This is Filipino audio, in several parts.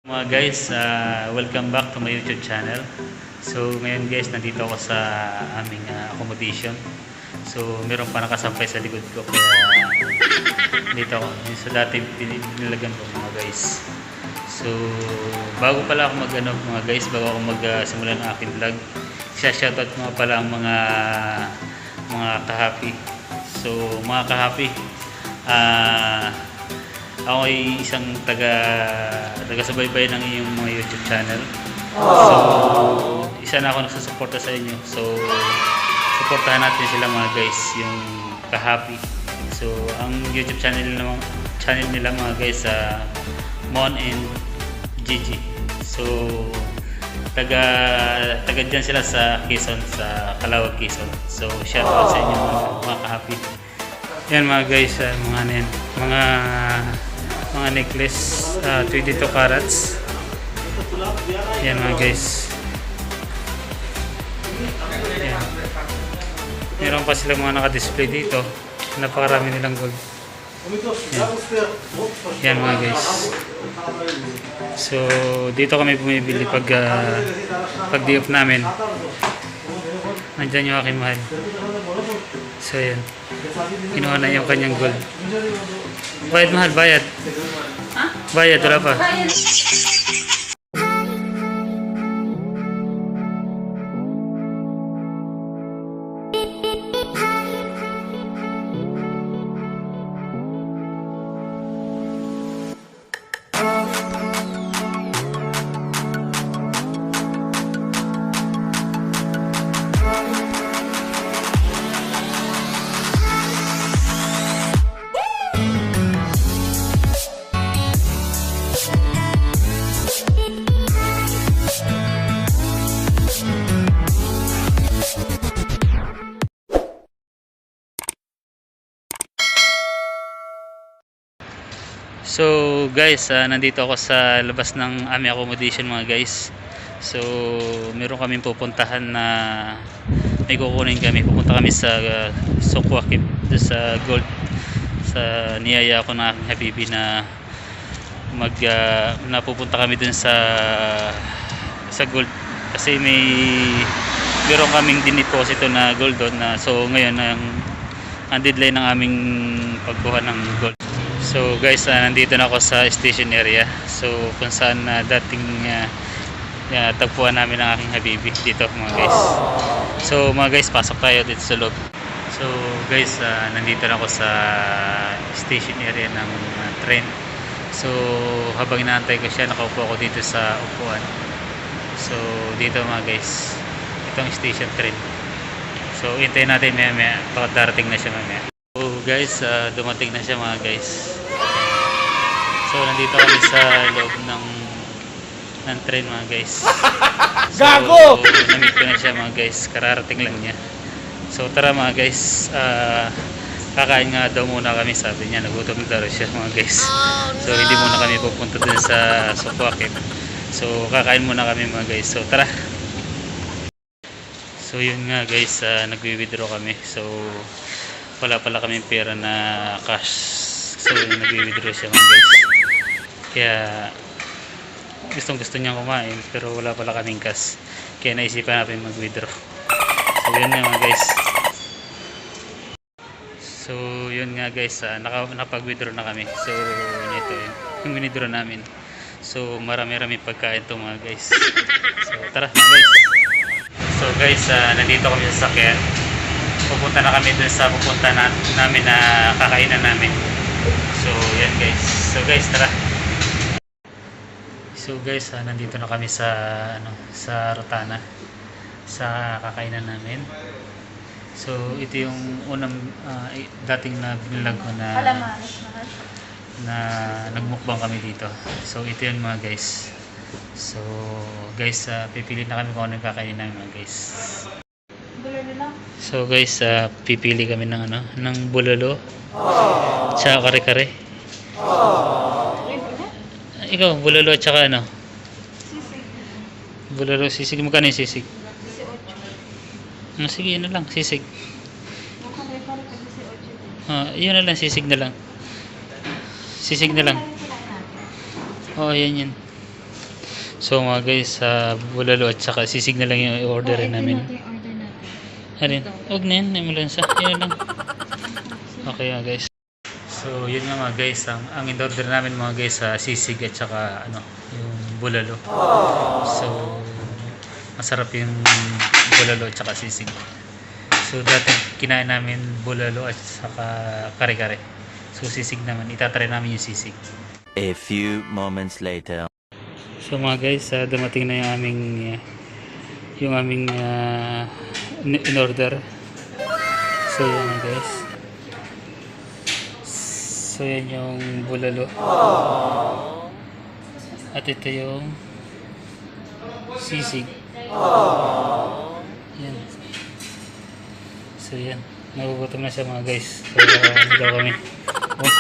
Mga guys, welcome back to my YouTube channel. So ngayon guys, nandito ako sa aming accommodation. So meron pa nakasampay sa likod ko, kaya dito ako yung sa dati nilagyan ko mga guys. So bago pala ako mga guys, bago ako magsimula ng aking vlog, shoutout mga pala ang mga kahapi. So mga kahapi, ako ay isang taga-subaybay ng iyong mga YouTube channel. So, isa na ako nagsusuporta sa inyo. So, suportahan natin sila mga guys, yung kahapi. So, ang YouTube channel nila mga guys, Mon and Gigi. So, taga dyan sila sa Quezon, sa Calawag, Quezon. So, shout out sa inyo mga kahapi. Yan mga guys, mga necklace, 22 carats. Yan mga guys. Yan. Meron pa silang mga naka-display dito. Napakarami nilang gold. Yan mga guys. So dito kami bumibili pag di-off namin. Nandyan yung aking mahal. So yan. Kinuha na yung kanyang gold. Bayad mahal, bayad. Ha? Bayad, wala pa. Bayad. So guys, nandito ako sa labas ng aming accommodation mga guys. So meron kaming pupuntahan na may kukunin kami. Pupunta kami sa Sukwakip, sa Gold. Sa niyaya ko na aking habibi na napupunta kami dun sa Gold. Kasi meron kaming dineposito na gold doon na, so ngayon ang deadline ng aming pagkuha ng gold. So guys, nandito na ako sa station area. So kung saan dating tagpuan namin ang aking habibi dito mga guys. So mga guys, pasok tayo dito sa loob. So guys, nandito na ako sa station area ng train. So habang inaantay ko siya, nakaupo ako dito sa upuan. So dito mga guys, itong station train. So hintayin natin maya, baka darating na siya mamaya. So guys, dumating na siya mga guys. So nandito kami sa loob ng train mga guys. So na-meet ko na siya mga guys, kararating lang niya. So tara mga guys, kakain nga daw muna kami, sabi niya, nagutom na daw siya mga guys. So hindi muna kami pupunta dun sa Sukwakip. So kakain muna kami mga guys. So tara. So yun nga guys, nagwi-withdraw kami. So wala pala kaming pera na cash. So nagwi-withdraw siya mga guys. Kaya gusto niyang kumain pero wala pala kaming cash. Kaya naisipan natin mag-withdraw. So yun nga mga guys. So yun nga guys, napag-withdraw na kami. So ito yung withdraw namin. So marami-rami pagkain to mga guys. So tara mga guys. So guys, nandito kami sa sakyan. Pupunta na kami dun sa namin na kakainan namin. So yan guys. So guys, tara. So guys, nandito na kami sa Rotana sa kakainan namin. So ito yung unang dating na binilag ko na nagmukbang kami dito. So ito yun mga guys. So guys, pipili na kami kung ano yung kakainin namin mga guys. So guys, pipili kami ng ng bulalo. Tsaka kare-kare. Ikaw, bulalo at saka ano? Sisig. Bulalo, sisig. Magkano yung sisig? 18. Sige, yun na lang, sisig. Yun na lang, sisig na lang. Sisig na lang. Oo, yan yan. So mga guys, sa bulalo at saka sisig na lang yung i-orderin Ito namin. natin yung order natin. Arin, Ito. huwag na yan, ambulansya. Yan lang. Okay mga guys. So yun nga mga guys, ang in-order namin mga guys sa sisig at saka ano, yung bulalo. So masarap yung bulalo at saka sisig. So dati kinain namin bulalo at saka kare-kare. So sisig naman, itatry namin yung sisig. A few moments later. So mga guys, dumating na yung aming in-order. So yan mga guys. So yan yung bulalo. At ito yung sisig. Yan. So yan. Nagugutom na siya mga guys. So daw kami. Oh.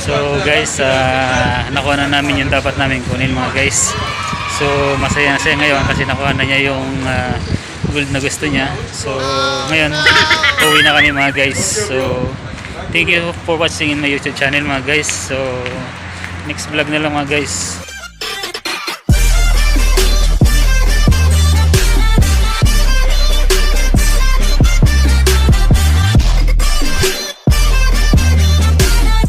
So guys, nakuha na namin yung dapat namin kunin mga guys. So masaya na siya ngayon kasi nakuha na niya yung gold na gusto niya. So ngayon, uwi na kami mga guys. So thank you for watching in my YouTube channel mga guys. So next vlog na lang mga guys.